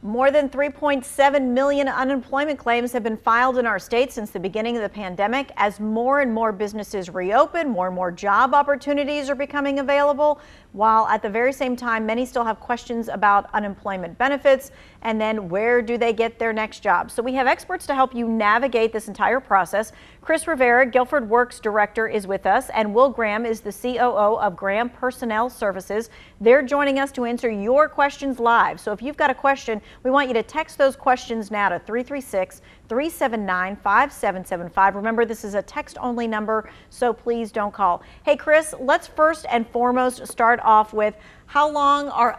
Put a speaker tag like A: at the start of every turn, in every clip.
A: More than 3.7 million unemployment claims have been filed in our state since the beginning of the pandemic. As more and more businesses reopen, more and more job opportunities are becoming available, while at the very same time, many still have questions about unemployment benefits and then where do they get their next job. So we have experts to help you navigate this entire process. Chris Rivera, Guilford Works Director, is with us, and Will Graham is the COO of Graham Personnel Services. They're joining us to answer your questions live. So if you've got a question, we want you to text those questions now to 336-379-5775. Remember, this is a text-only number, so please don't call. Hey, Chris, let's first and foremost start off with how long are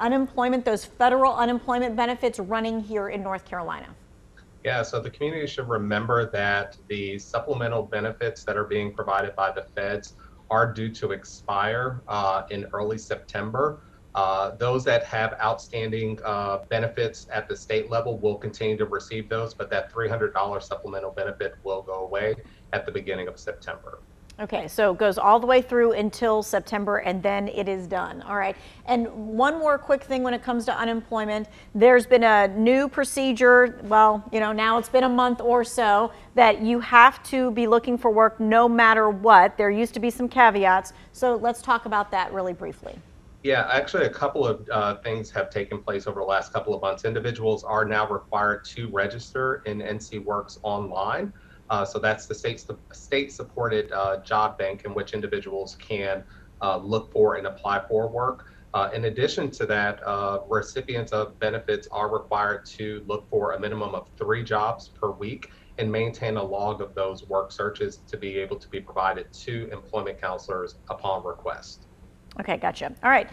A: those federal unemployment benefits running here in North Carolina?
B: Yeah, so the community should remember that the supplemental benefits that are being provided by the feds are due to expire in early September. Those that have outstanding benefits at the state level will continue to receive those, but that $300 supplemental benefit will go away at the beginning of September.
A: Okay, so it goes all the way through until September and then it is done. All right. And one more quick thing when it comes to unemployment, there's been a new procedure. Well, now it's been a month or so that you have to be looking for work no matter what. There used to be some caveats. So let's talk about that really briefly.
B: Yeah, actually, a couple of things have taken place over the last couple of months. Individuals are now required to register in NC Works online. So that's the state-supported job bank in which individuals can look for and apply for work. In addition to that, recipients of benefits are required to look for a minimum of 3 jobs per week and maintain a log of those work searches to be able to be provided to employment counselors upon request.
A: Okay, gotcha. All right.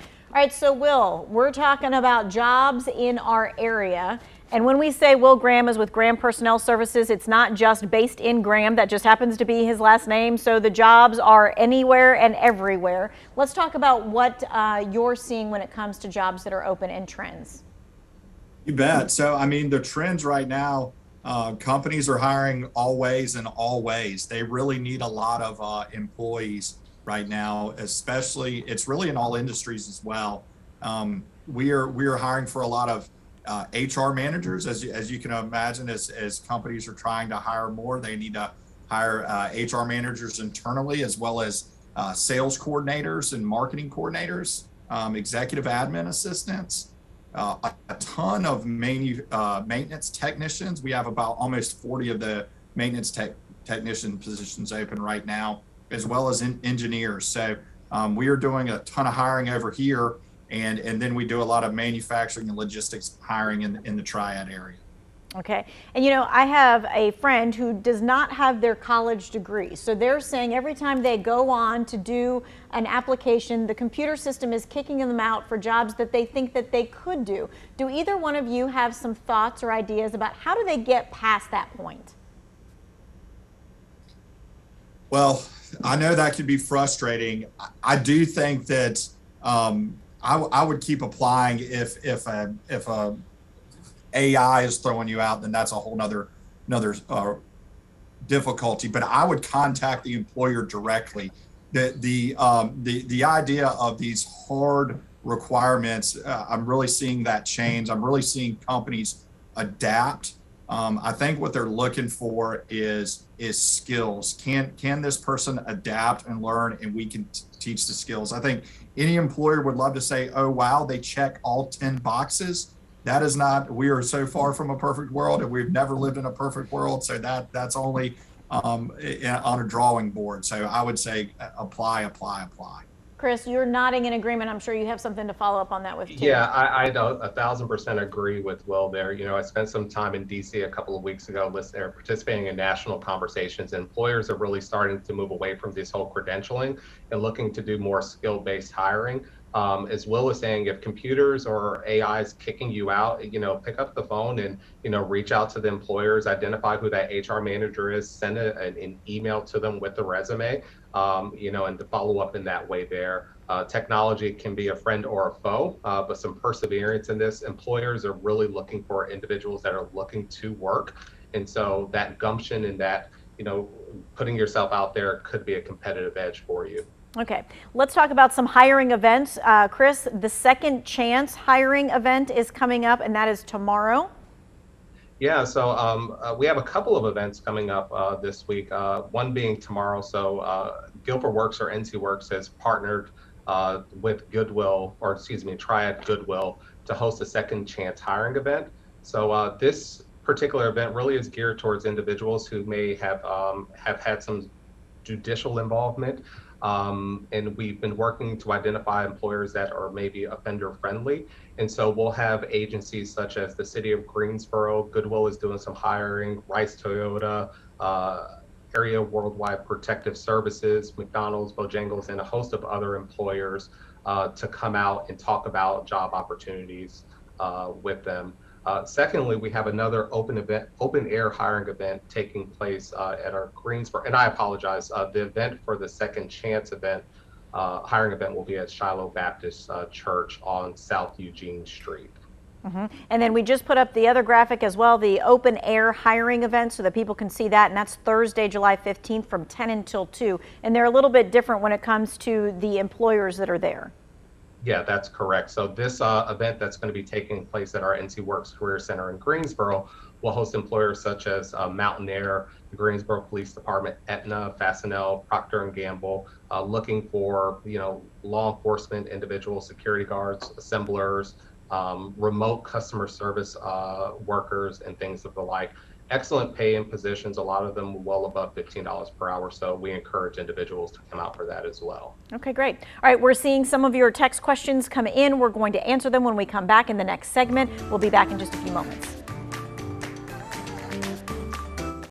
A: So Will, we're talking about jobs in our area. And when we say Will Graham is with Graham Personnel Services, it's not just based in Graham. That just happens to be his last name. So the jobs are anywhere and everywhere. Let's talk about what you're seeing when it comes to jobs that are open and trends.
C: You bet. So, the trends right now, companies are hiring always and all ways. They really need a lot of employees right now, especially, it's really in all industries as well. We are hiring for a lot of HR managers, as you can imagine, as companies are trying to hire more, they need to hire HR managers internally, as well as sales coordinators and marketing coordinators, executive admin assistants, a ton of maintenance technicians. We have about almost 40 of the maintenance technician positions open right now, as well as engineers. So we are doing a ton of hiring over here. And then we do a lot of manufacturing and logistics hiring in the Triad area.
A: Okay. And I have a friend who does not have their college degree. So they're saying every time they go on to do an application, the computer system is kicking them out for jobs that they think that they could do. Do either one of you have some thoughts or ideas about how do they get past that point? Well,
C: I know that could be frustrating. I do think that I would keep applying if a AI is throwing you out, then that's a whole nother difficulty. But I would contact the employer directly. The idea of these hard requirements, I'm really seeing that change. I'm really seeing companies adapt. I think what they're looking for is skills. Can this person adapt and learn, and we can teach the skills? I think any employer would love to say, oh, wow, they check all 10 boxes. That is not, we are so far from a perfect world, and we've never lived in a perfect world. So that's only on a drawing board. So I would say apply.
A: Chris, you're nodding in agreement. I'm sure you have something to follow up on that with too.
B: Yeah, I 1,000% agree with Will there. I spent some time in DC a couple of weeks ago participating in national conversations. Employers are really starting to move away from this whole credentialing and looking to do more skill-based hiring. As Will is saying, if computers or AI is kicking you out, pick up the phone and, reach out to the employers, identify who that HR manager is, send an email to them with the resume, and to follow up in that way there. Technology can be a friend or a foe, but some perseverance in this. Employers are really looking for individuals that are looking to work. And so that gumption and that, putting yourself out there could be a competitive edge for you.
A: Okay, let's talk about some hiring events. Chris, the Second Chance hiring event is coming up, and that is tomorrow.
B: Yeah, so we have a couple of events coming up this week. One being tomorrow. So Guilford Works or NC Works has partnered with Goodwill, or excuse me, Triad Goodwill, to host a second chance hiring event. So this particular event really is geared towards individuals who may have had some judicial involvement. And we've been working to identify employers that are maybe offender friendly. And so we'll have agencies such as the City of Greensboro, Goodwill is doing some hiring, Rice Toyota, Area Worldwide Protective Services, McDonald's, Bojangles, and a host of other employers to come out and talk about job opportunities with them. Secondly, we have another open air hiring event taking place at our Greensboro. And I apologize. The event for the Second Chance event, hiring event, will be at Shiloh Baptist Church on South Eugene Street.
A: And then we just put up the other graphic as well, the open air hiring event, so that people can see that. And that's Thursday, July 15th from 10 until 2. And they're a little bit different when it comes to the employers that are there.
B: Yeah, that's correct. So this event that's going to be taking place at our NC Works Career Center in Greensboro will host employers such as Mountain Air, the Greensboro Police Department, Aetna, Fastenal, Procter & Gamble, looking for, law enforcement individuals, security guards, assemblers, remote customer service workers, and things of the like. Excellent pay and positions, a lot of them well above $15 per hour. So we encourage individuals to come out for that as well.
A: Okay, great. All right, we're seeing some of your text questions come in. We're going to answer them when we come back in the next segment. We'll be back in just a few moments.